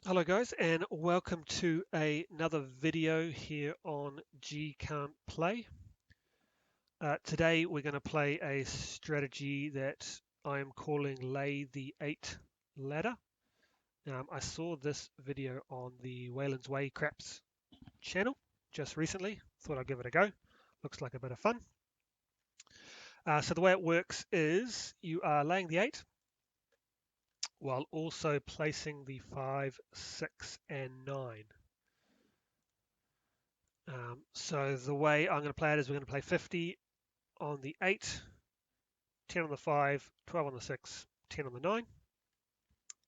Hello guys, and welcome to another video here on G Can't Play. Today we're going to play a strategy that I am calling Lay the 8 ladder. I saw this video on the Wayland's Way Craps channel just recently. Thought I'd give it a go. Looks like a bit of fun. So the way it works is you are laying the 8 while also placing the 5, 6, and 9. So the way I'm going to play it is we're going to play 50 on the 8, 10 on the 5, 12 on the 6, 10 on the 9.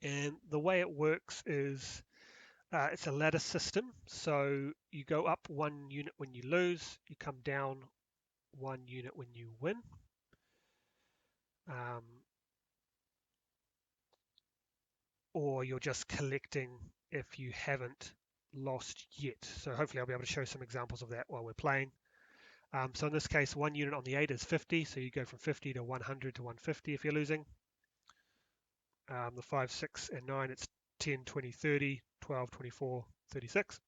And the way it works is it's a ladder system. So you go up 1 unit when you lose, you come down 1 unit when you win. Um, or you're just collecting if you haven't lost yet. So hopefully I'll be able to show some examples of that while we're playing. So in this case, 1 unit on the 8 is 50, so you go from 50 to 100 to 150 if you're losing. The 5, 6, and 9, it's 10, 20, 30, 12, 24, 36.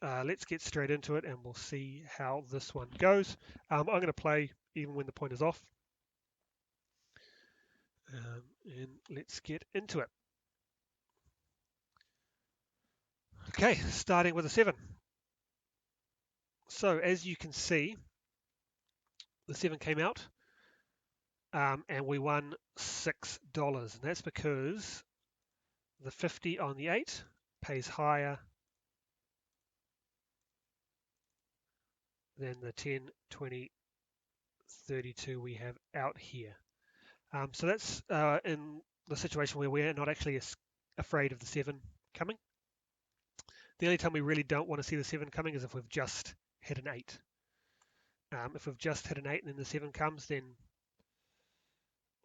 Let's get straight into it and we'll see how this one goes. I'm going to play even when the point is off. And let's get into it. Okay, starting with a 7. So as you can see, the 7 came out and we won $6. And that's because the 50 on the 8 pays higher than the 10, 20, 32 we have out here. So that's in the situation where we're not actually afraid of the 7 coming. The only time we really don't want to see the 7 coming is if we've just hit an 8. If we've just hit an 8 and then the 7 comes, then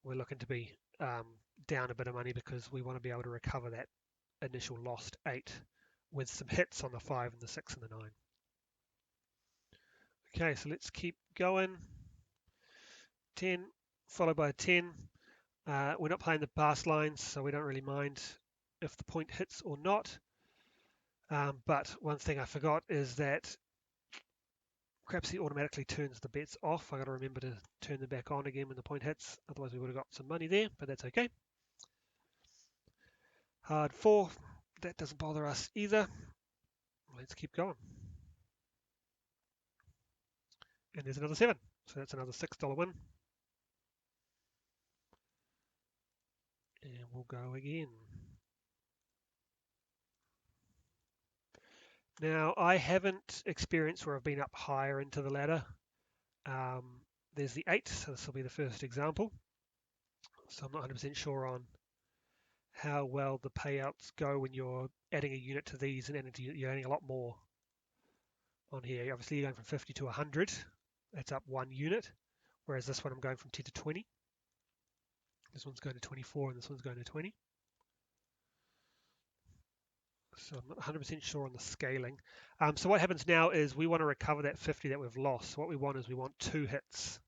we're looking to be down a bit of money because we want to be able to recover that initial lost 8 with some hits on the 5 and the 6 and the 9. Okay, so let's keep going. 10 followed by a 10. We're not playing the pass lines, so we don't really mind if the point hits or not. But one thing I forgot is that Crapsy automatically turns the bets off. I got to remember to turn them back on again when the point hits. Otherwise, we would have got some money there, but that's okay. Hard 4. That doesn't bother us either. Let's keep going. And there's another 7. So that's another $6 win. And we'll go again. Now, I haven't experienced where I've been up higher into the ladder. There's the 8, so this will be the first example. So I'm not 100% sure on how well the payouts go when you're adding a unit to these, and you're adding a lot more on here. Obviously, you're going from 50 to 100. That's up 1 unit, whereas this one I'm going from 10 to 20. This one's going to 24, and this one's going to 20. So I'm not 100% sure on the scaling. So what happens now is we want to recover that 50 that we've lost. So what we want is we want 2 hits.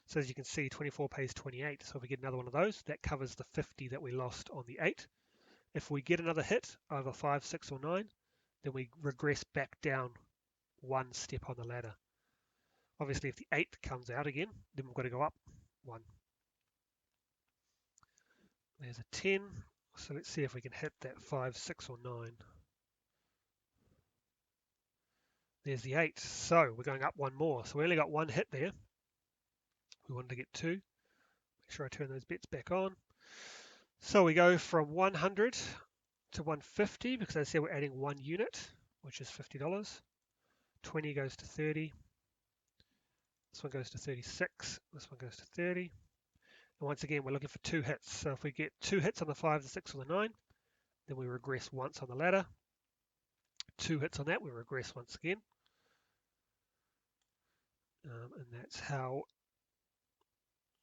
So as you can see, 24 pays 28. So if we get another one of those, that covers the 50 that we lost on the 8. If we get another hit over 5, 6, or 9, then we regress back down 1 step on the ladder. Obviously, if the 8 comes out again, then we've got to go up 1. There's a 10. So let's see if we can hit that 5, 6, or 9. There's the 8. So we're going up 1 more. So we only got 1 hit there. We wanted to get 2. Make sure I turn those bets back on. So we go from 100 to 150 because I said we're adding 1 unit, which is $50. 20 goes to 30. This one goes to 36. This one goes to 30. And once again, we're looking for 2 hits. So if we get 2 hits on the 5, the 6, or the 9, then we regress once on the ladder. 2 hits on that, we regress once again. And that's how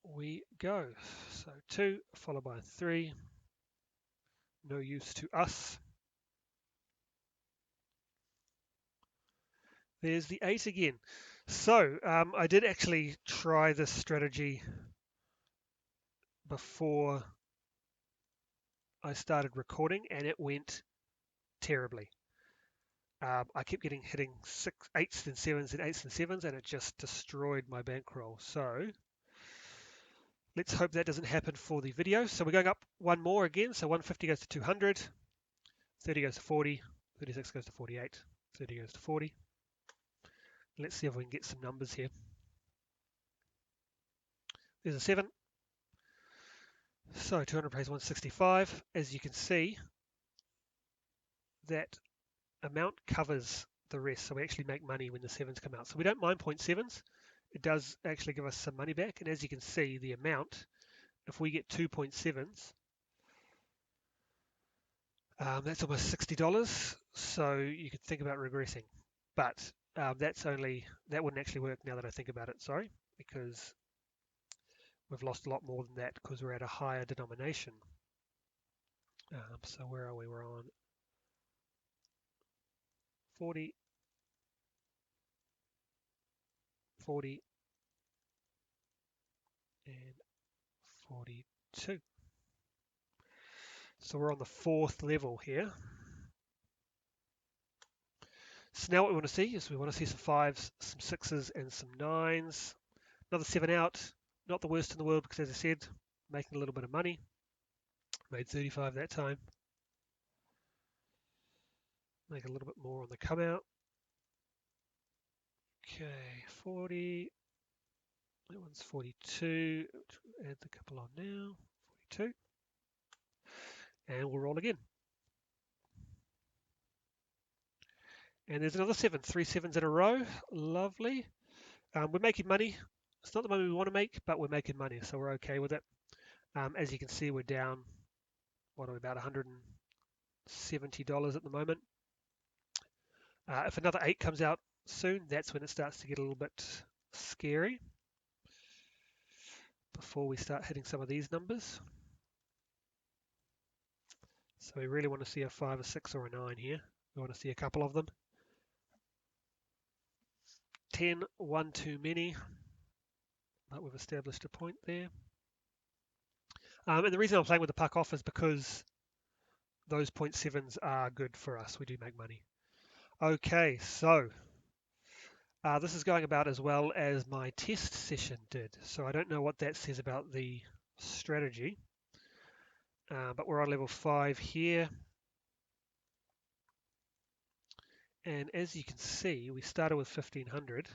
we go. So 2 followed by 3. No use to us. There's the 8 again. So I did actually try this strategy before I started recording and it went terribly. I kept hitting 8s and 7s and 8s and 7s, and it just destroyed my bankroll. So let's hope that doesn't happen for the video. So we're going up one more again. So 150 goes to 200, 30 goes to 40, 36 goes to 48, 30 goes to 40. Let's see if we can get some numbers here. There's a 7. So 200 pays 165. As you can see, that amount covers the rest. So we actually make money when the 7s come out. So we don't mind 0.7s. It does actually give us some money back. And as you can see, the amount, if we get 2.7s, that's almost $60. So you could think about regressing. But that wouldn't actually work now that I think about it, sorry, because we've lost a lot more than that because we're at a higher denomination. So where are we? We're on 40, 40, and 42. So we're on the 4th level here. So now what we want to see is we want to see some 5s, some 6s, and some 9s. Another 7 out, not the worst in the world because, as I said, making a little bit of money. Made 35 that time. Make a little bit more on the come out. Okay, 40. That one's 42. Add the couple on now. 42. And we'll roll again. And there's another 7. 3 7s in a row. Lovely. We're making money. It's not the money we want to make, but we're making money, so we're okay with it. As you can see, we're down, what are we, about $170 at the moment. If another 8 comes out soon, that's when it starts to get a little bit scary before we start hitting some of these numbers. So we really want to see a 5, a 6, or a 9 here. We want to see a couple of them. 10, one too many, but we've established a point there. And the reason I'm playing with the puck off is because those 0.7s are good for us. We do make money. Okay, so this is going about as well as my test session did. So I don't know what that says about the strategy, but we're on level 5 here. And as you can see, we started with 1500.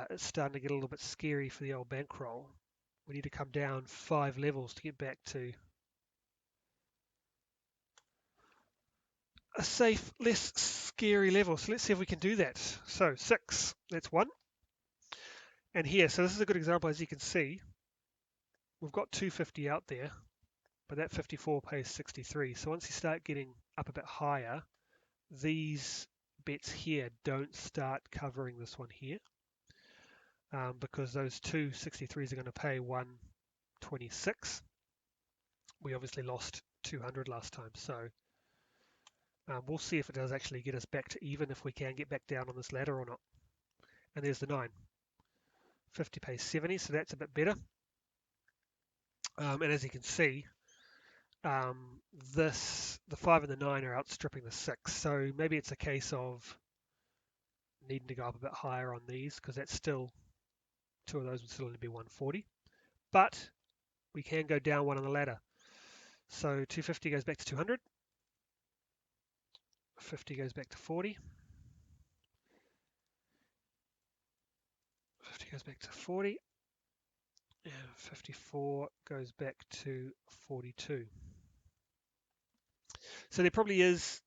It's starting to get a little bit scary for the old bankroll. We need to come down 5 levels to get back to a safe, less scary level. So let's see if we can do that. So 6, that's 1. And here, so this is a good example. As you can see, we've got 250 out there, but that 54 pays 63. So once you start getting up a bit higher, these bets here don't start covering this one here, because those two 63s are going to pay 126. We obviously lost 200 last time, so we'll see if it does actually get us back to even, if we can get back down on this ladder or not. And there's the 9. 50 pays 70, so that's a bit better. And as you can see, the 5 and the 9 are outstripping the 6. So maybe it's a case of needing to go up a bit higher on these, because that's still, 2 of those would still only be 140. But we can go down 1 on the ladder. So 250 goes back to 200. 50 goes back to 40. 50 goes back to 40. And 54 goes back to 42. So there probably is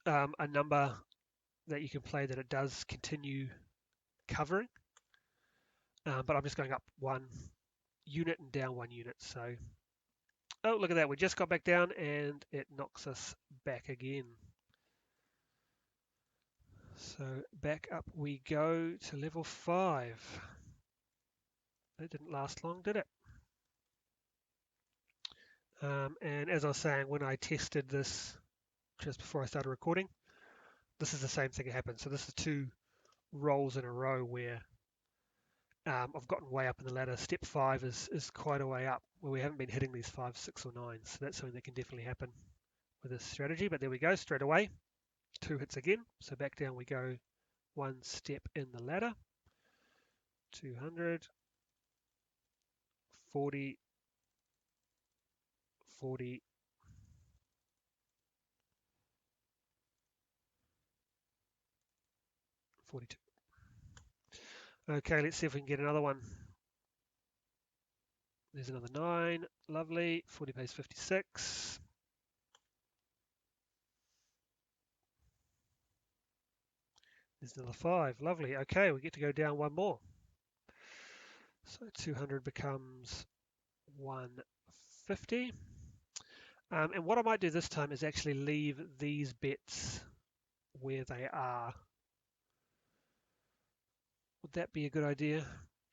a number that you can play that it does continue covering, but I'm just going up 1 unit and down 1 unit. So, oh, look at that, we just got back down and it knocks us back again. So back up we go to level 5. That didn't last long, did it? And as I was saying, when I tested this just before I started recording, this is the same thing that happened. So this is 2 rolls in a row where I've gotten way up in the ladder. Step 5 is quite a way up where we haven't been hitting these 5, 6 or 9. So that's something that can definitely happen with this strategy. But there we go, straight away. 2 hits again. So back down we go 1 step in the ladder. 200, 40, 40, 42. Okay, let's see if we can get another one. There's another 9, lovely. 40 pays 56. There's another 5, lovely. Okay, we get to go down one more. So 200 becomes 150. And what I might do this time is actually leave these bets where they are. Would that be a good idea?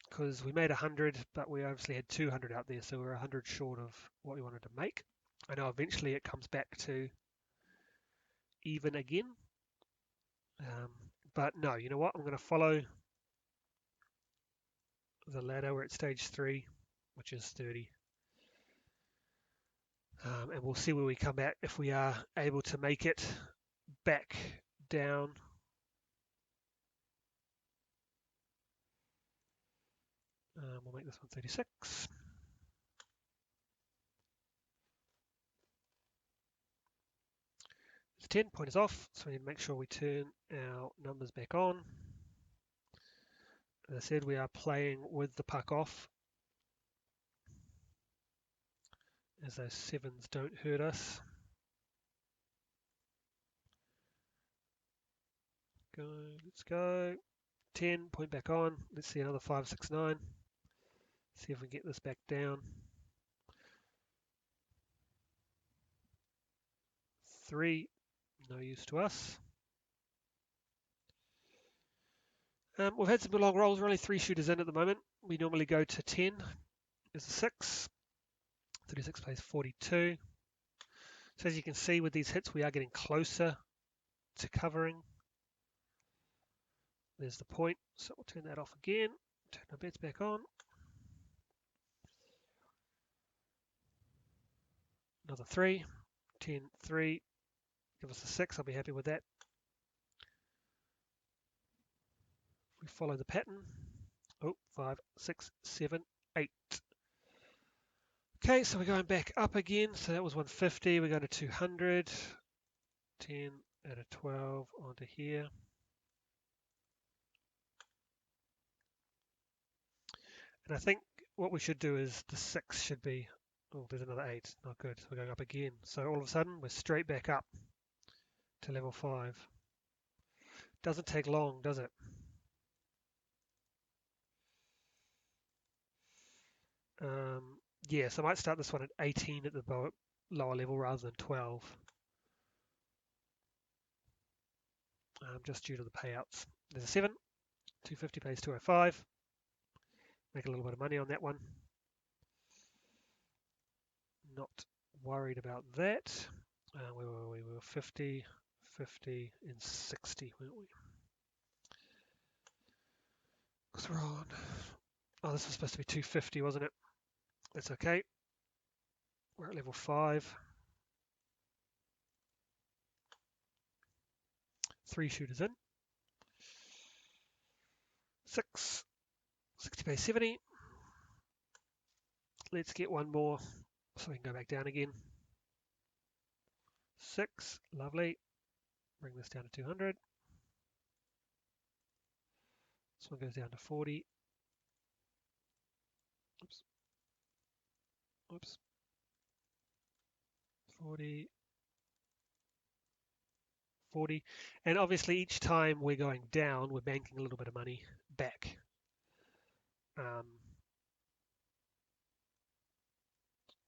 Because we made 100, but we obviously had 200 out there, so we're 100 short of what we wanted to make. I know eventually it comes back to even again. But no, you know what? I'm going to follow the ladder. We're at stage 3, which is 30. And we'll see where we come at if we are able to make it back down. We'll make this one 36. It's 10, point is off, so we need to make sure we turn our numbers back on. As I said, we are playing with the puck off, as those 7s don't hurt us. Go, let's go. 10, point back on. Let's see another 5, 6, 9. See if we can get this back down. 3, no use to us. We've had some long rolls. We're only 3 shooters in at the moment. We normally go to 10. There's a 6. 36 plays 42. So as you can see with these hits, we are getting closer to covering. There's the point. So we'll turn that off again. Turn our bets back on. Another 3. 10, 3. Give us a 6. I'll be happy with that. We follow the pattern. Oh, 5, 6, 7, 8. Okay, so we're going back up again. So that was 150. We're going to 200. 10 out of 12 onto here. And I think what we should do is the 6 should be, oh, there's another 8. Not good. So we're going up again. So all of a sudden, we're straight back up to level 5. Doesn't take long, does it? Yeah, so I might start this one at 18 at the lower level rather than 12. Just due to the payouts. There's a 7. 250 pays 205. Make a little bit of money on that one. Not worried about that. Where were we? We were 50, 50, and 60, weren't we? Because we're on. Oh, this was supposed to be 250, wasn't it? That's okay. We're at level 5. 3 shooters in. 6. 60 pays 70. Let's get one more so we can go back down again. 6. Lovely. Bring this down to 200. This one goes down to 40. Oops. Oops. 40. 40. And obviously each time we're going down, we're banking a little bit of money back.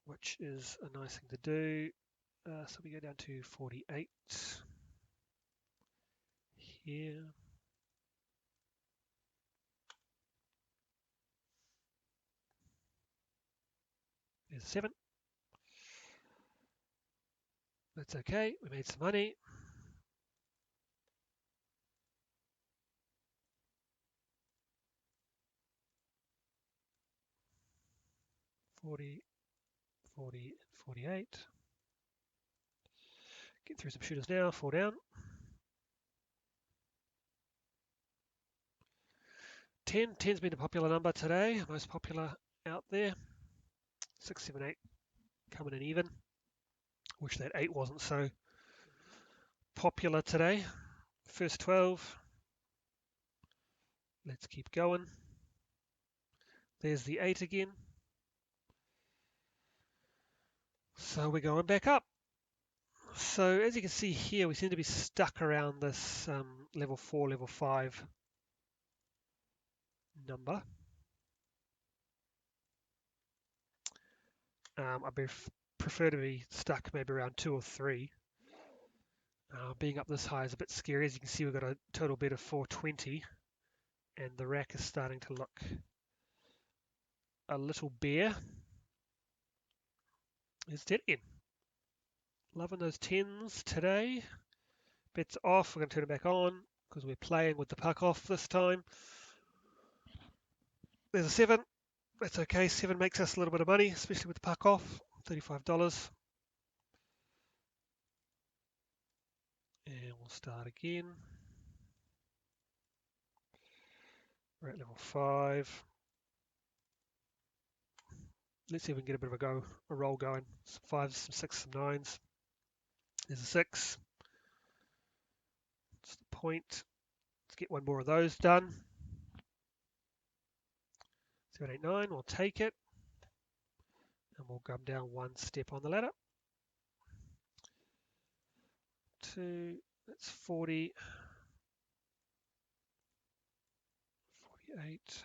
Which is a nice thing to do. So we go down to 48 here. There's 7. That's okay. We made some money. 40, 40, 48. Get through some shooters now, 4 down. 10, 10's been a popular number today, most popular out there. 6, 7, 8 coming in even. Wish that 8 wasn't so popular today. First 12. Let's keep going. There's the 8 again. So we're going back up. So as you can see here, we seem to be stuck around this level 4, level 5 number. I prefer to be stuck maybe around 2 or 3. Being up this high is a bit scary. As you can see, we've got a total bet of 420, and the rack is starting to look a little bare. It's dead again. Loving those 10s today. Bets off. We're going to turn it back on because we're playing with the puck off this time. There's a 7. That's okay. 7 makes us a little bit of money, especially with the puck off. $35. And we'll start again. We're at level 5. Let's see if we can get a bit of a roll going. Some 5s, some 6s, some 9s. There's a 6. That's the point. Let's get one more of those done. 7, 8, 9. We'll take it. And we'll come down one step on the ladder. 2. That's 40. 48.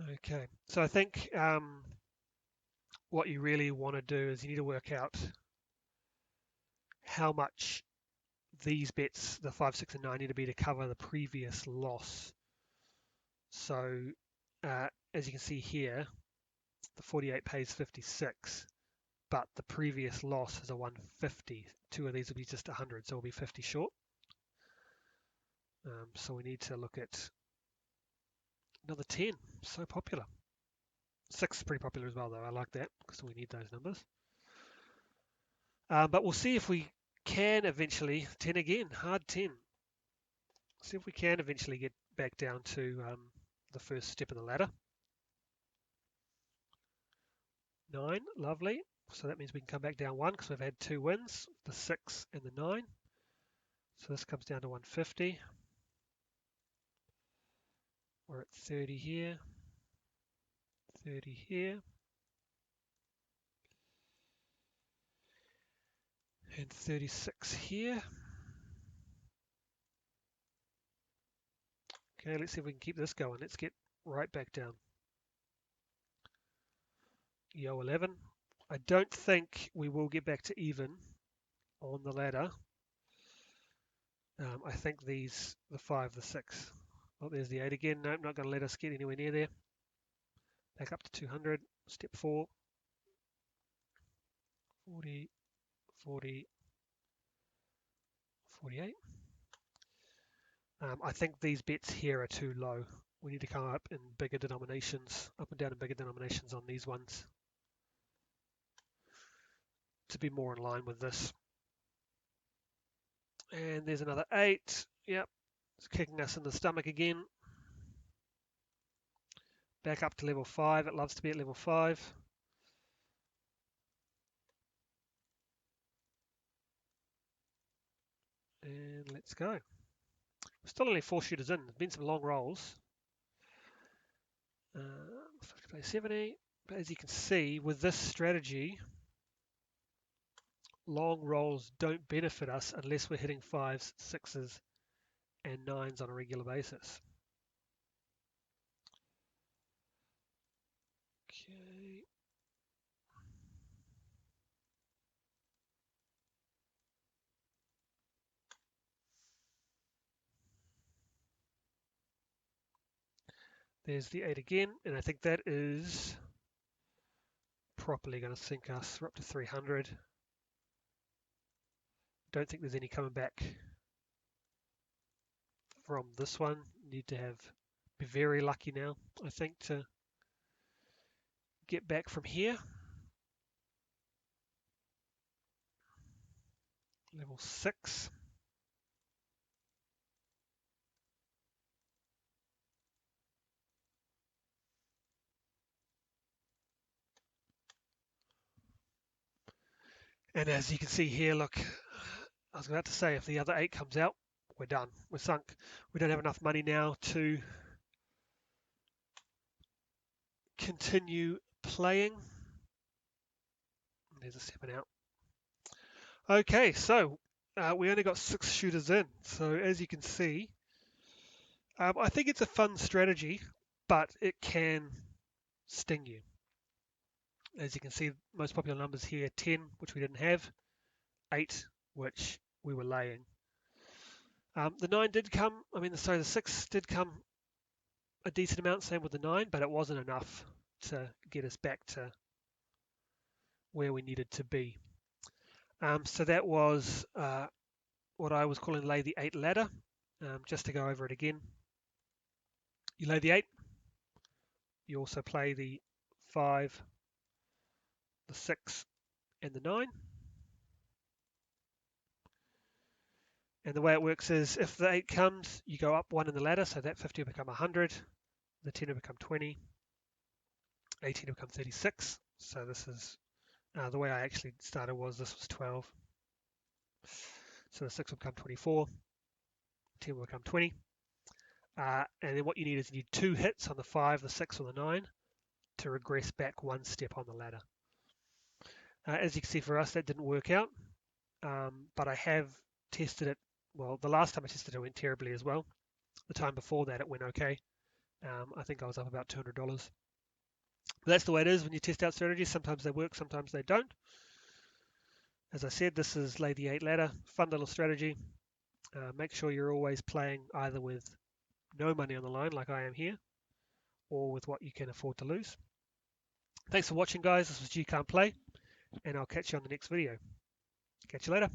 Okay, so I think what you really want to do is you need to work out how much these bets, the 5, 6, and 9, need to be to cover the previous loss. So as you can see here, the 48 pays 56, but the previous loss is a 150. 2 of these will be just 100, so we'll be 50 short. So we need to look at another 10. So popular. 6 is pretty popular as well, though. I like that because we need those numbers. But we'll see if we can eventually, 10 again, hard 10. See if we can eventually get back down to the first step of the ladder. 9, lovely. So that means we can come back down 1 because we've had 2 wins, the 6 and the 9. So this comes down to 150. We're at 30 here, 30 here, and 36 here. Okay, let's see if we can keep this going. Let's get right back down. Yo 11. I don't think we will get back to even on the ladder. I think the 5, the 6. Oh, there's the 8 again. Nope, not going to let us get anywhere near there. Back up to 200. Step 4. 40, 40, 48. I think these bets here are too low. We need to come up in bigger denominations, up and down in bigger denominations on these ones to be more in line with this. And there's another 8. Yep, it's kicking us in the stomach again. Back up to level 5. It loves to be at level 5. And let's go. We're still only 4 shooters in. There's been some long rolls. 50 70. But as you can see, with this strategy, long rolls don't benefit us unless we're hitting 5s, 6s, and 9s on a regular basis. Okay. There's the 8 again, and I think that is properly going to sink us. We're up to 300. Don't think there's any coming back from this one. You need to be very lucky now, I think, to get back from here. Level 6. And as you can see here, look, I was about to say, if the other 8 comes out, we're done. We're sunk. We don't have enough money now to continue playing. There's a 7 out. Okay, so we only got 6 shooters in. So as you can see, I think it's a fun strategy, but it can sting you. As you can see, most popular numbers here, 10, which we didn't have, 8, which we were laying. The 9 did come, the 6 did come a decent amount, same with the 9, but it wasn't enough to get us back to where we needed to be. So that was what I was calling lay the 8 ladder. Just to go over it again, you lay the 8, you also play the 5, the 6, and the 9. And the way it works is if the 8 comes, you go up 1 in the ladder, so that 50 will become 100, the 10 will become 20, 18 will become 36. So this is the way I actually started was this was 12. So the 6 will become 24, 10 will become 20. And then what you need is you need 2 hits on the 5, the 6, or the 9 to regress back 1 step on the ladder. As you can see for us, that didn't work out, but I have tested it. Well, the last time I tested it went terribly as well. The time before that it went okay. I think I was up about $200. But that's the way it is when you test out strategies. Sometimes they work, sometimes they don't. As I said, this is lay the 8 ladder, fun little strategy. Make sure you're always playing either with no money on the line like I am here, or with what you can afford to lose. Thanks for watching, guys. This was G Can't Play, and I'll catch you on the next video. Catch you later.